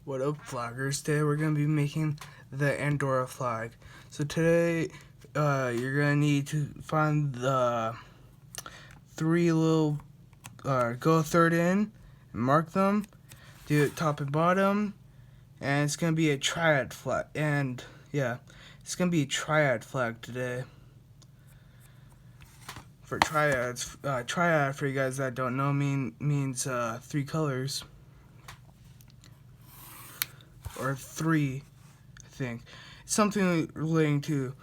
What up, flaggers? Today we're going to be making the Andorra flag. So today you're going to need to find the three little, go a third in, and mark them, do it top and bottom, and it's going to be a triad flag. And yeah, it's going to be a triad flag today. For triads, triad, for you guys that don't know, means three colors. Or three, I think. Something relating to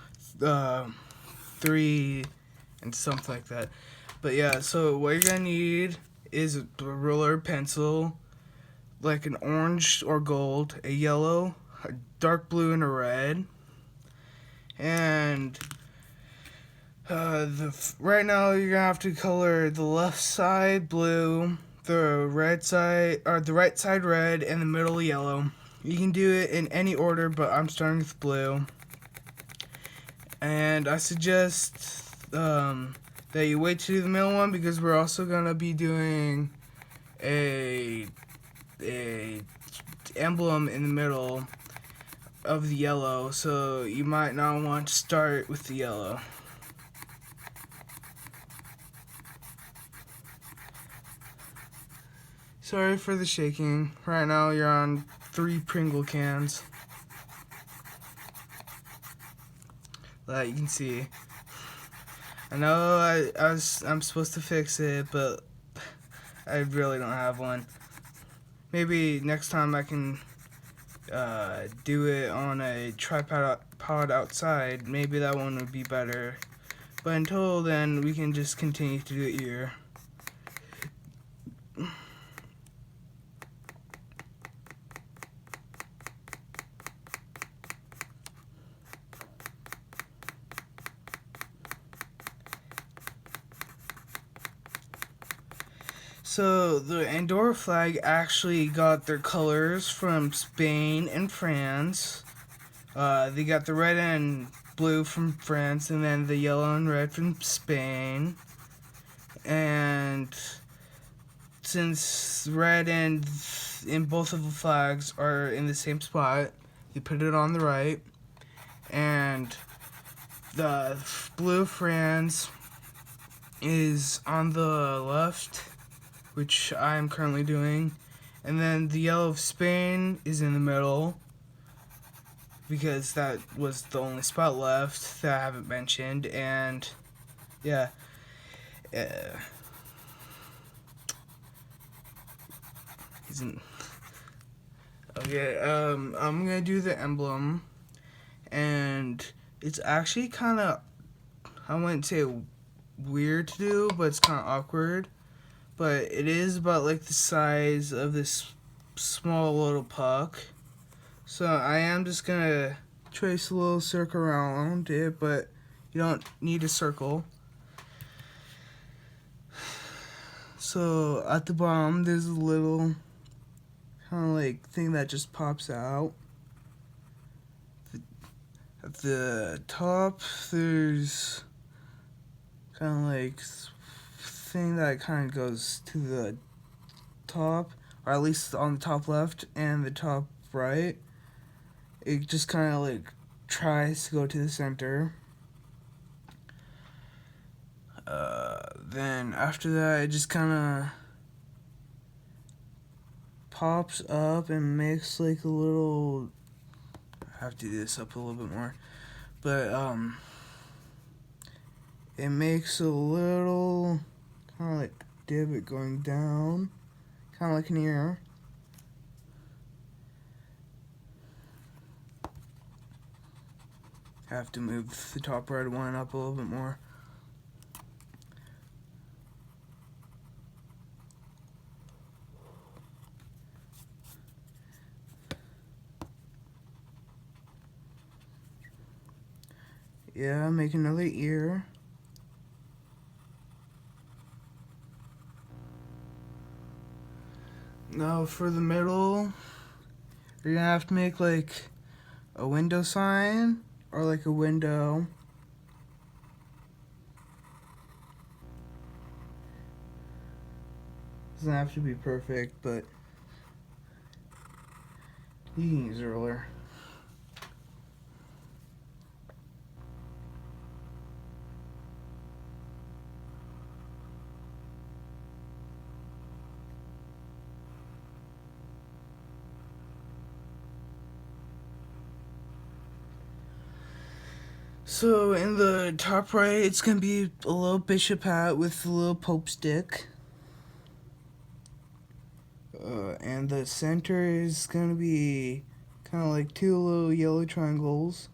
three and something like that. But yeah, so what you're gonna need is a ruler, pencil, like an orange or gold, a yellow, a dark blue, and a red. And right now you're gonna have to color the left side blue, the right side red, and the middle yellow. You can do it in any order, but I'm starting with blue. And I suggest that you wait to do the middle one because we're also gonna be doing a emblem in the middle of the yellow, so you might not want to start with the yellow. Sorry for the shaking. Right now you're on 3 Pringle cans. That you can see. I know I'm supposed to fix it, but I really don't have one. Maybe next time I can do it on a tripod outside. Maybe that one would be better. But until then, we can just continue to do it here. So the Andorra flag actually got their colors from Spain and France. They got the red and blue from France, and then the yellow and red from Spain. And since red and in both of the flags are in the same spot, they put it on the right. And the blue France is on the left, which I am currently doing. And then the yellow of Spain is in the middle, because that was the only spot left that I haven't mentioned. And yeah, okay, I'm gonna do the emblem, and it's actually kind of, I wouldn't say weird to do, but it's kind of awkward. But it is about like the size of this small little puck. So I am just gonna trace a little circle around it, but you don't need a circle. So at the bottom, there's a little kind of like thing that just pops out. At the top, there's kind of like thing that kind of goes to the top, or at least on the top left and the top right. It just kind of like tries to go to the center. Then after that, it just kind of pops up and makes like a little, I have to do this up a little bit more, but it makes a little kind of like divot going down, kind of like an ear. Have to move the top right one up a little bit more. Yeah, make another ear. Now for the middle, you're gonna have to make like a window sign, or like a window. Doesn't have to be perfect, but You can use a ruler. So in the top right, it's gonna be a little bishop hat with a little pope stick. And the center is gonna be kind of like two little yellow triangles.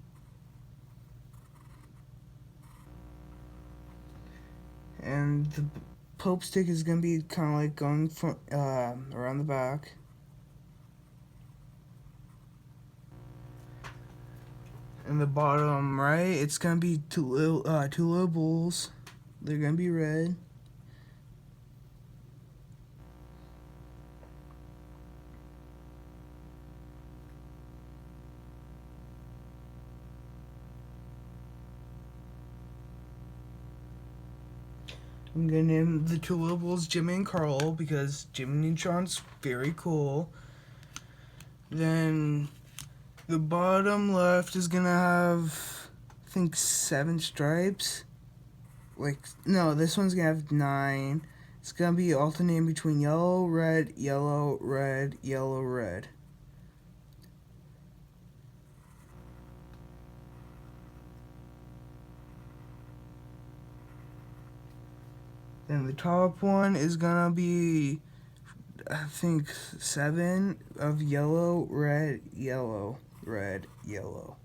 And the pope stick is gonna be kind of like going from around the back. In the bottom right, it's gonna be two little bulls. They're gonna be red. I'm gonna name the two little bulls Jimmy and Carl because Jimmy Neutron's very cool. Then the bottom left is gonna have, I think, 7 stripes. Like, no, this one's gonna have 9. It's gonna be alternating between yellow, red, yellow, red, yellow, red. Then the top one is gonna be, I think, 7 of yellow, red, yellow, red, yellow.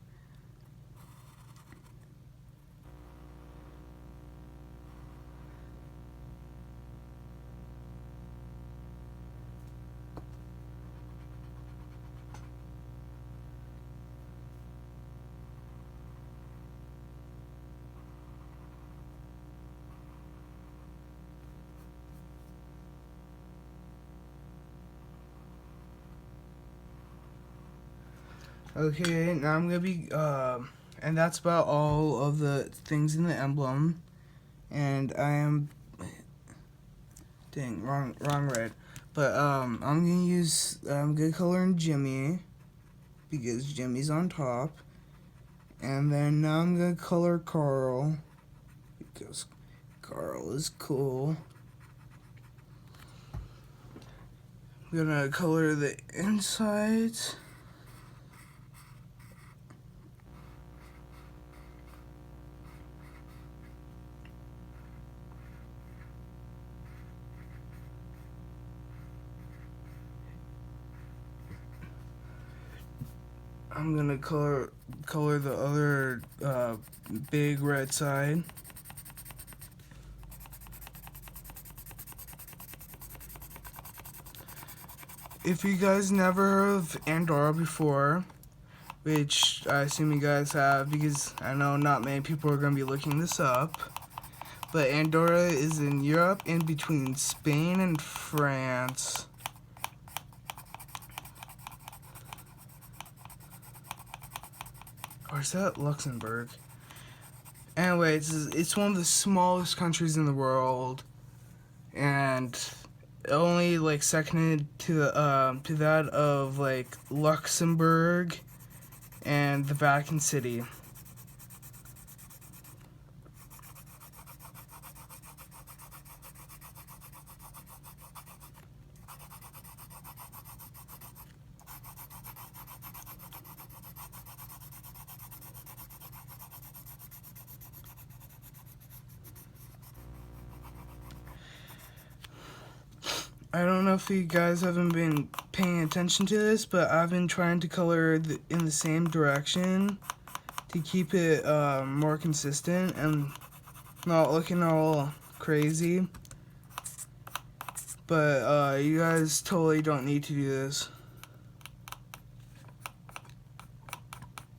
Okay, now I'm gonna be, and that's about all of the things in the emblem. And I am, dang, wrong red. But, I'm gonna use, I'm gonna color in Jimmy, because Jimmy's on top. And then now I'm gonna color Carl, because Carl is cool. I'm gonna color the insides. I'm gonna color the other big red side. If you guys never heard of Andorra before, which I assume you guys have because I know not many people are gonna be looking this up, but Andorra is in Europe in between Spain and France. Or is that Luxembourg? Anyway, it's one of the smallest countries in the world, and only like seconded to that of like Luxembourg and the Vatican City. I don't know if you guys haven't been paying attention to this, but I've been trying to color in the same direction to keep it more consistent and not looking all crazy. But you guys totally don't need to do this.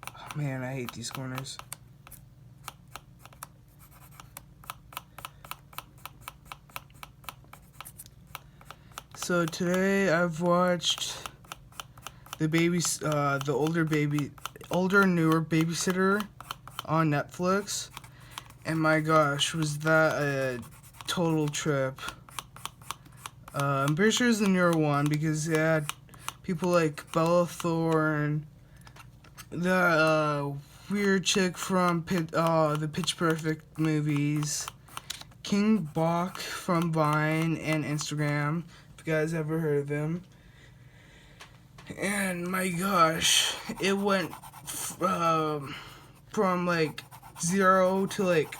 Oh, man, I hate these corners. So today I've watched the older newer babysitter on Netflix, and my gosh, was that a total trip. I'm pretty sure it's the newer one because it had people like Bella Thorne, the weird chick from the Pitch Perfect movies, King Bach from Vine and Instagram, if you guys ever heard of them. And my gosh, it went from like 0 to like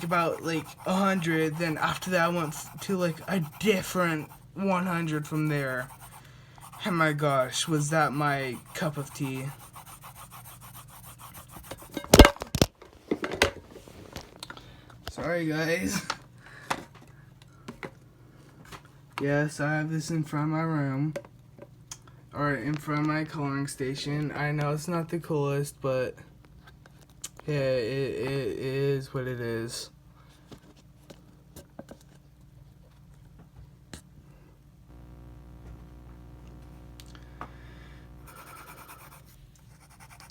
about like 100. Then after that, I went to like a different 100 from there. And my gosh, was that my cup of tea. Sorry, guys. Yes, I have this in front of my room. Or in front of my coloring station. I know it's not the coolest, but yeah, it is what it is.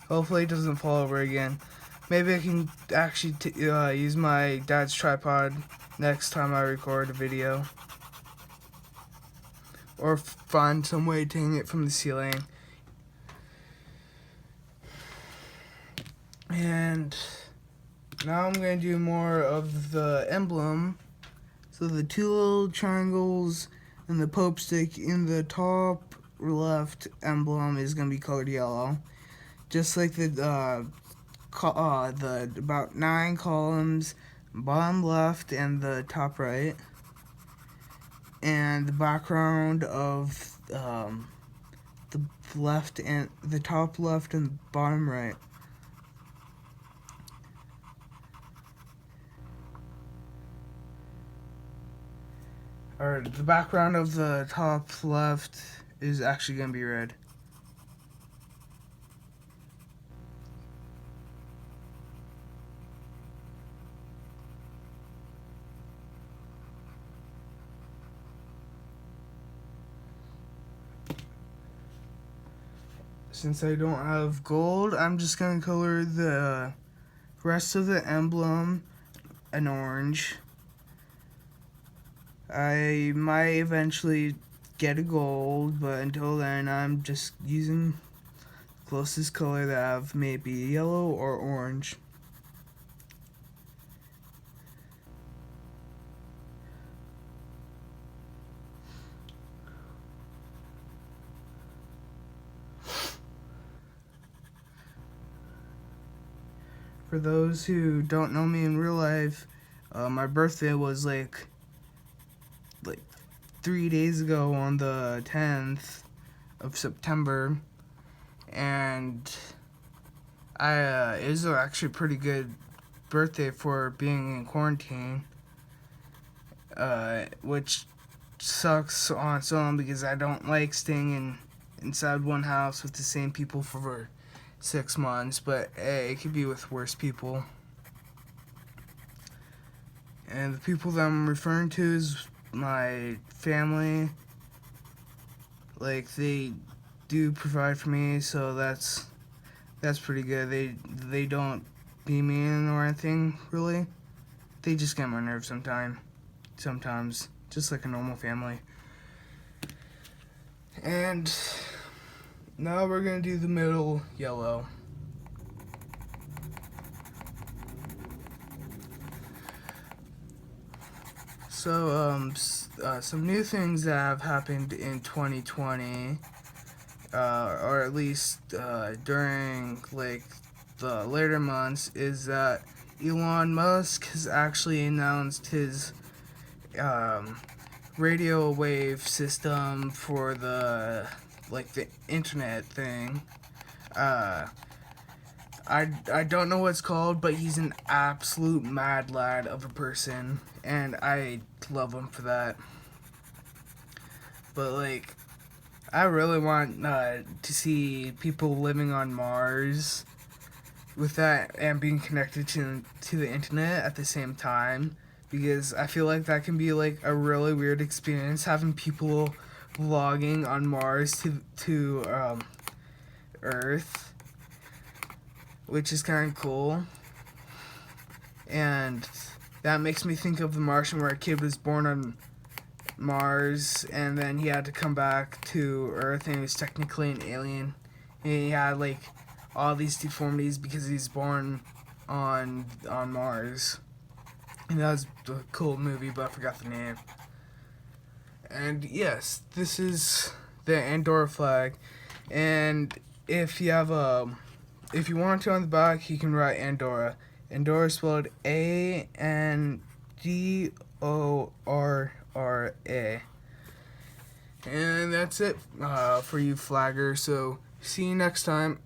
Hopefully it doesn't fall over again. Maybe I can actually use my dad's tripod next time I record a video. Or find some way to hang it from the ceiling. And now I'm going to do more of the emblem. So the 2 little triangles and the Pope stick in the top left emblem is going to be colored yellow. Just like the about 9 columns, bottom left and the top right. And the background of the left and the top left and bottom right. Or the background of the top left is actually going to be red. Since I don't have gold, I'm just going to color the rest of the emblem an orange. I might eventually get a gold, but until then I'm just using the closest color that I have, maybe yellow or orange. For those who don't know me in real life, my birthday was like 3 days ago on the 10th of September, and it was actually a pretty good birthday for being in quarantine, which sucks on its own because I don't like staying inside one house with the same people for 6 months, but hey, it could be with worse people. And the people that I'm referring to is my family. Like, they do provide for me, so that's pretty good. They don't be mean or anything, really. They just get on my nerves sometimes, just like a normal family. And now we're gonna do the middle yellow. So, some new things that have happened in 2020, or at least during like the later months, is that Elon Musk has actually announced his radio wave system for the internet thing. I don't know what it's called, but he's an absolute mad lad of a person, and I love him for that. But like, I really want to see people living on Mars with that and being connected to the internet at the same time, because I feel like that can be like a really weird experience, having people vlogging on Mars to Earth, which is kind of cool. And that makes me think of The Martian, where a kid was born on Mars, and then he had to come back to Earth, and he was technically an alien. And he had like all these deformities because he's born on Mars. And that was a cool movie, but I forgot the name. And yes, this is the Andorra flag. And if you want to on the back, you can write Andorra. Andorra spelled Andorra. And that's it for you flaggers. So see you next time.